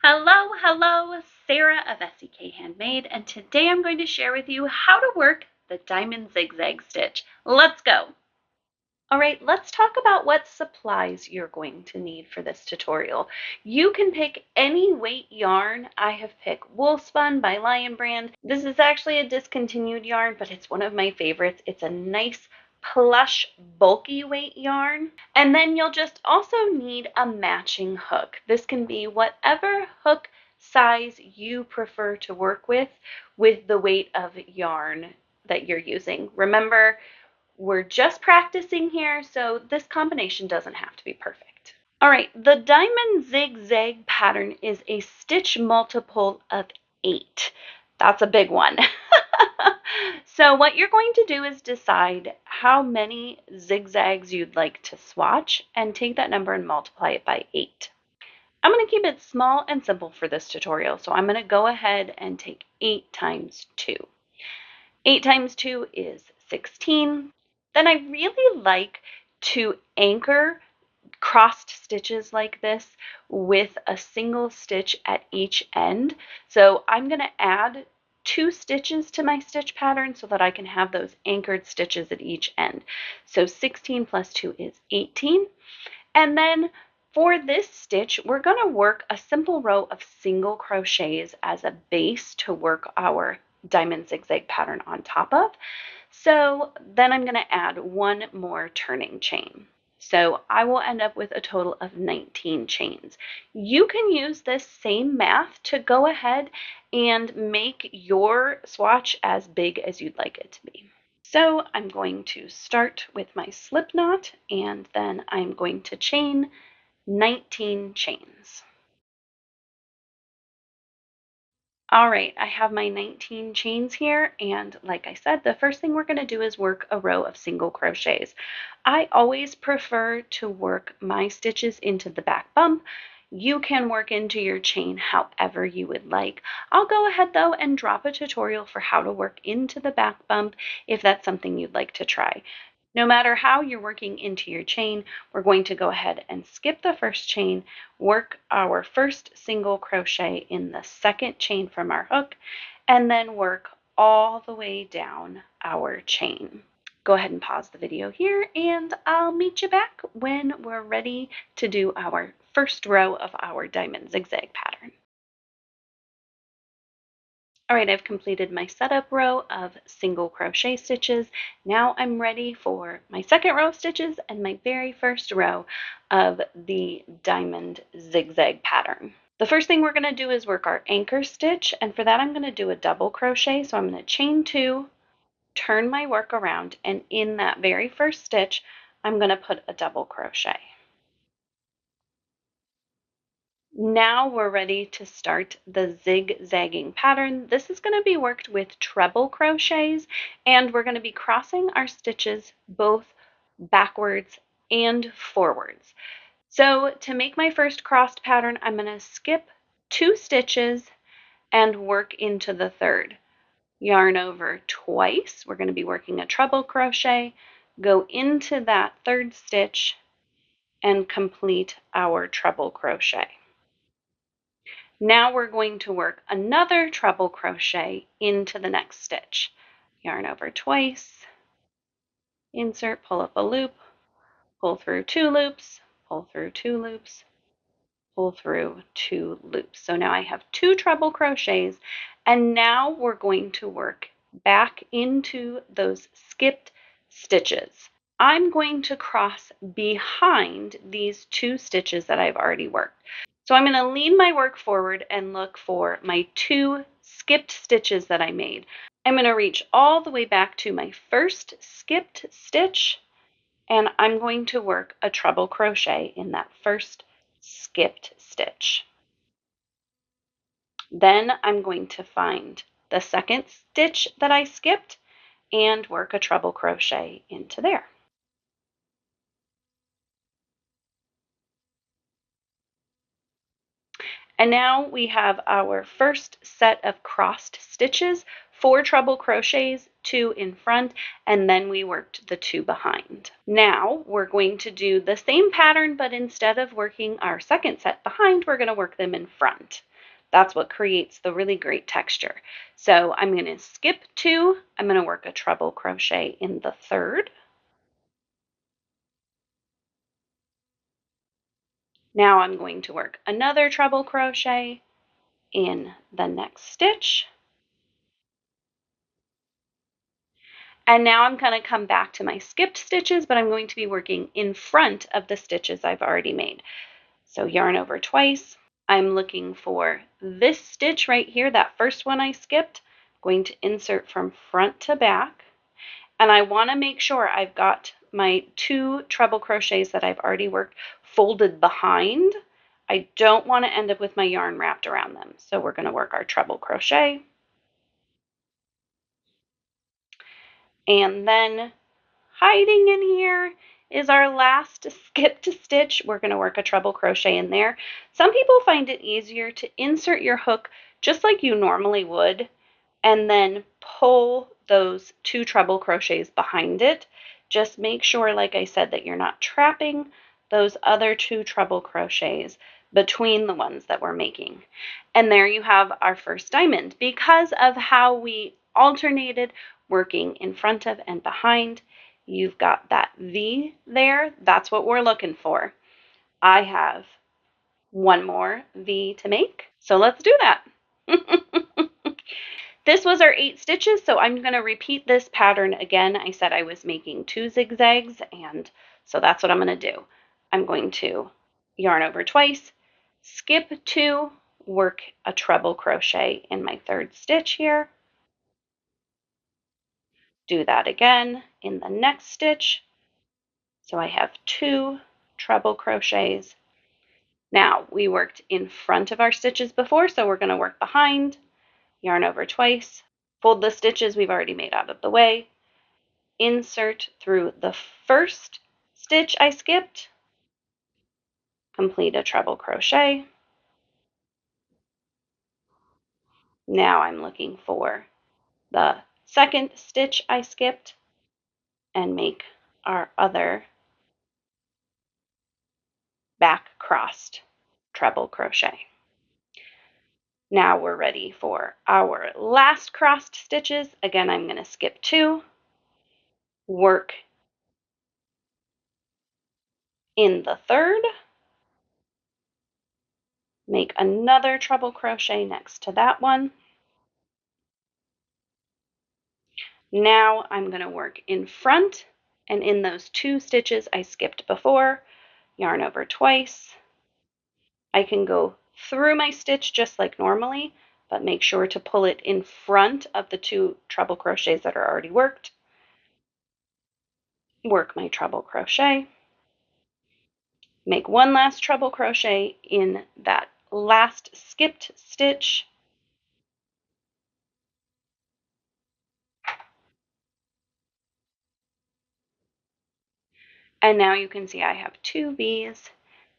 Hello, hello, Sarah of SEK Handmade, and today I'm going to share with you how to work the Diamond Zig Zag Stitch. Let's go! All right, let's talk about what supplies you're going to need for this tutorial. You can pick any weight yarn. I have picked Wool Spun by Lion Brand. This is actually a discontinued yarn, but it's one of my favorites. It's a nice plush bulky weight yarn. And then you'll just also need a matching hook. This can be whatever hook size you prefer to work with the weight of yarn that you're using. Remember, we're just practicing here, so this combination doesn't have to be perfect. All right, the Diamond Zig Zag pattern is a stitch multiple of 8. That's a big one. So what you're going to do is decide how many zigzags you'd like to swatch and take that number and multiply it by 8. I'm going to keep it small and simple for this tutorial, so I'm going to go ahead and take 8 times 2. 8 times 2 is 16. Then I really like to anchor crossed stitches like this with a single stitch at each end. So I'm going to add 2 stitches to my stitch pattern so that I can have those anchored stitches at each end. So 16 plus 2 is 18. And then for this stitch, we're going to work a simple row of single crochets as a base to work our diamond zigzag pattern on top of. So then I'm going to add 1 more turning chain. So I will end up with a total of 19 chains. You can use this same math to go ahead and make your swatch as big as you'd like it to be. So I'm going to start with my slip knot, and then I'm going to chain 19 chains. All right, I have my 19 chains here, and like I said, the first thing we're going to do is work a row of single crochets. I always prefer to work my stitches into the back bump. You can work into your chain however you would like. I'll go ahead though and drop a tutorial for how to work into the back bump if that's something you'd like to try. No matter how you're working into your chain, we're going to go ahead and skip the first chain, work our first single crochet in the second chain from our hook, and then work all the way down our chain. Go ahead and pause the video here, and I'll meet you back when we're ready to do our first row of our diamond zigzag pattern. All right, I've completed my setup row of single crochet stitches. Now I'm ready for my second row of stitches and my very first row of the diamond zigzag pattern. The first thing we're going to do is work our anchor stitch, and for that I'm going to do a double crochet. So I'm going to chain 2, turn my work around, and in that very first stitch I'm going to put a double crochet. Now we're ready to start the zigzagging pattern. This is going to be worked with treble crochets, and we're going to be crossing our stitches both backwards and forwards. So to make my first crossed pattern, I'm going to skip 2 stitches and work into the third. Yarn over twice. We're going to be working a treble crochet, go into that third stitch, and complete our treble crochet. Now we're going to work another treble crochet into the next stitch. Yarn over twice, insert, pull up a loop, pull through 2 loops, pull through 2 loops, pull through 2 loops. So now I have 2 treble crochets, and now we're going to work back into those skipped stitches. I'm going to cross behind these 2 stitches that I've already worked. So I'm going to lean my work forward and look for my 2 skipped stitches that I made. I'm going to reach all the way back to my first skipped stitch, and I'm going to work a treble crochet in that first skipped stitch. Then I'm going to find the second stitch that I skipped and work a treble crochet into there. And now we have our first set of crossed stitches 4 treble crochets, 2 in front, and then we worked the 2 behind. Now we're going to do the same pattern, but instead of working our second set behind, we're going to work them in front. That's what creates the really great texture. So I'm going to skip 2, I'm going to work a treble crochet in the third. Now I'm going to work another treble crochet in the next stitch. And now I'm going to come back to my skipped stitches, but I'm going to be working in front of the stitches I've already made. So yarn over twice. I'm looking for this stitch right here, that first one I skipped. I'm going to insert from front to back. And I want to make sure I've got my 2 treble crochets that I've already worked folded behind. I don't want to end up with my yarn wrapped around them. So we're going to work our treble crochet. And then hiding in here is our last skipped stitch. We're going to work a treble crochet in there. Some people find it easier to insert your hook just like you normally would and then pull those 2 treble crochets behind it. Just make sure, like I said, that you're not trapping those other 2 treble crochets between the ones that we're making. And there you have our first diamond. Because of how we alternated working in front of and behind, you've got that V there. That's what we're looking for. I have one more V to make, so let's do that. This was our 8 stitches, so I'm going to repeat this pattern again. I said I was making 2 zigzags, and so that's what I'm going to do. I'm going to yarn over twice, skip 2, work a treble crochet in my 3rd stitch here. Do that again in the next stitch. So I have 2 treble crochets. Now we worked in front of our stitches before, so we're going to work behind, yarn over twice, fold the stitches we've already made out of the way, insert through the first stitch I skipped, complete a treble crochet. Now I'm looking for the second stitch I skipped and make our other back crossed treble crochet. Now we're ready for our last crossed stitches. Again, I'm going to skip 2, work in the 3rd, make another treble crochet next to that one. Now I'm going to work in front and in those 2 stitches I skipped before, yarn over twice. I can go through my stitch just like normally, but make sure to pull it in front of the 2 treble crochets that are already worked. Work my treble crochet. Make one last treble crochet in that last skipped stitch. And now you can see I have 2 V's,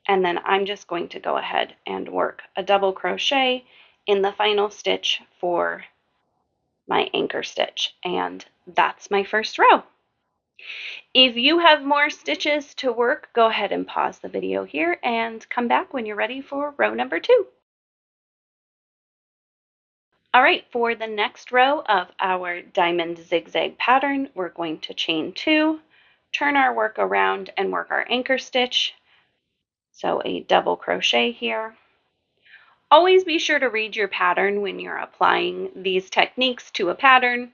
and then I'm just going to go ahead and work a double crochet in the final stitch for my anchor stitch, and that's my first row. If you have more stitches to work, go ahead and pause the video here and come back when you're ready for row number 2. All right, for the next row of our diamond zigzag pattern, we're going to chain 2, turn our work around and work our anchor stitch. So a double crochet here. Always be sure to read your pattern when you're applying these techniques to a pattern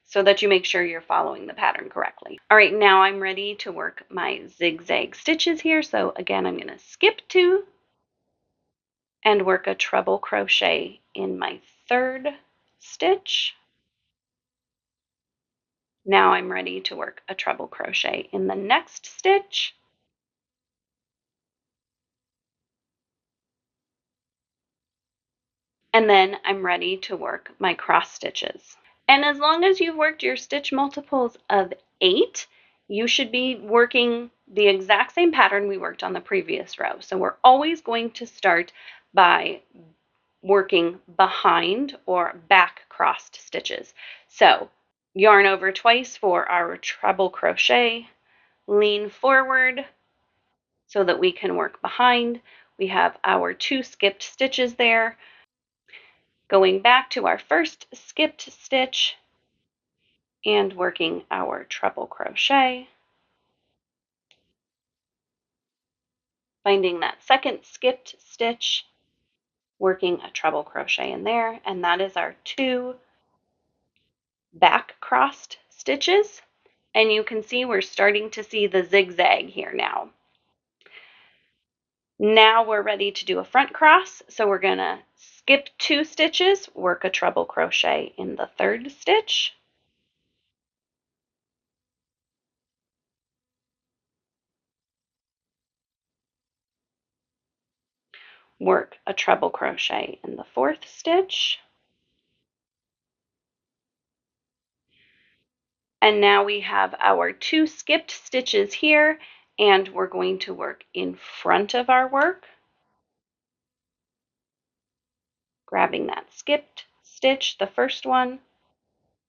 so that you make sure you're following the pattern correctly. All right, now I'm ready to work my zigzag stitches here. So again, I'm going to skip 2 and work a treble crochet in my 3rd stitch. Now I'm ready to work a treble crochet in the next stitch. And then I'm ready to work my cross stitches. And as long as you've worked your stitch multiples of 8, you should be working the exact same pattern we worked on the previous row. So we're always going to start by working behind or back crossed stitches. So yarn over twice for our treble crochet, lean forward so that we can work behind. We have our 2 skipped stitches there. Going back to our first skipped stitch and working our treble crochet. Finding that second skipped stitch, working a treble crochet in there, and that is our 2 back crossed stitches. And you can see we're starting to see the zigzag here now. Now we're ready to do a front cross, so we're going to skip 2 stitches, work a treble crochet in the 3rd stitch, work a treble crochet in the 4th stitch, and now we have our 2 skipped stitches here, and we're going to work in front of our work, grabbing that skipped stitch, the first one,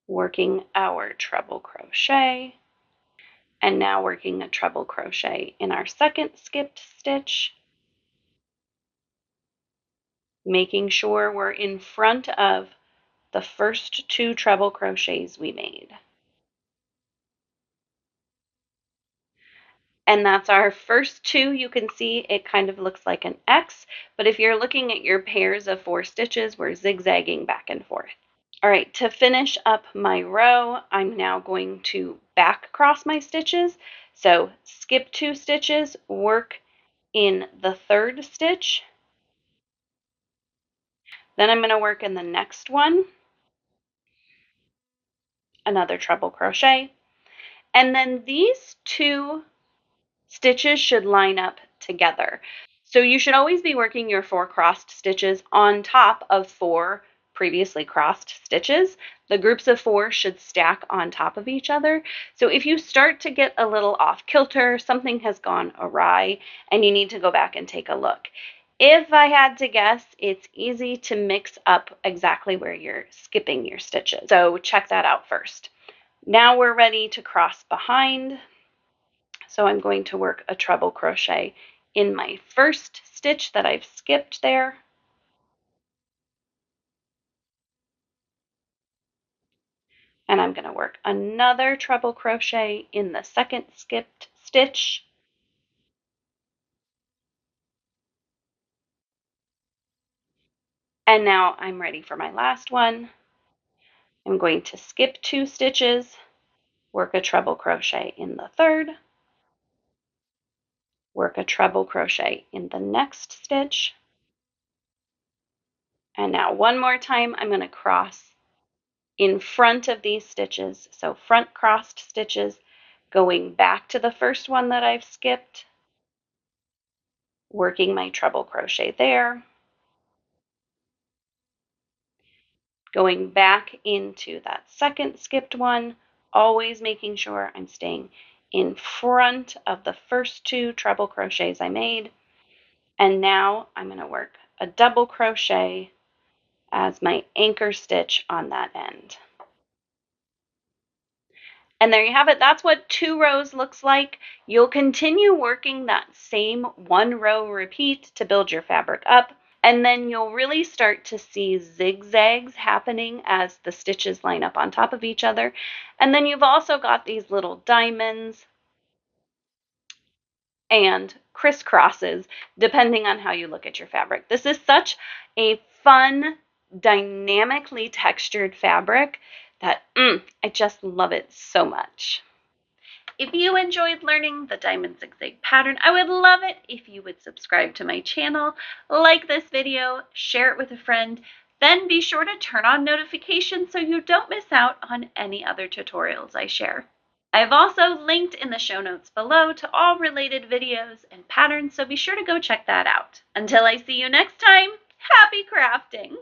working our treble crochet, and now working a treble crochet in our 2nd skipped stitch, making sure we're in front of the first 2 treble crochets we made. And that's our first 2. You can see it kind of looks like an X, but if you're looking at your pairs of 4 stitches, we're zigzagging back and forth. All right, to finish up my row, I'm now going to back cross my stitches. So skip 2 stitches, work in the 3rd stitch. Then I'm going to work in the next one, another treble crochet. And then these 2 stitches should line up together. So you should always be working your 4 crossed stitches on top of 4 previously crossed stitches. The groups of 4 should stack on top of each other. So if you start to get a little off kilter, something has gone awry, and you need to go back and take a look. If I had to guess, it's easy to mix up exactly where you're skipping your stitches. So check that out first. Now we're ready to cross behind. So I'm going to work a treble crochet in my first stitch that I've skipped there. And I'm going to work another treble crochet in the 2nd skipped stitch. And now I'm ready for my last one. I'm going to skip 2 stitches, work a treble crochet in the 3rd, work a treble crochet in the next stitch. And now one more time, I'm going to cross in front of these stitches. So front crossed stitches, going back to the first one that I've skipped, working my treble crochet there, going back into that 2nd skipped one, always making sure I'm staying in front of the first 2 treble crochets I made. And now I'm going to work a double crochet as my anchor stitch on that end. And there you have it. That's what 2 rows looks like. You'll continue working that same 1 row repeat to build your fabric up. And then you'll really start to see zigzags happening as the stitches line up on top of each other. And then you've also got these little diamonds and crisscrosses, depending on how you look at your fabric. This is such a fun, dynamically textured fabric that I just love it so much. If you enjoyed learning the Diamond Zig Zag pattern, I would love it if you would subscribe to my channel, like this video, share it with a friend, then be sure to turn on notifications so you don't miss out on any other tutorials I share. I've also linked in the show notes below to all related videos and patterns, so be sure to go check that out. Until I see you next time, happy crafting!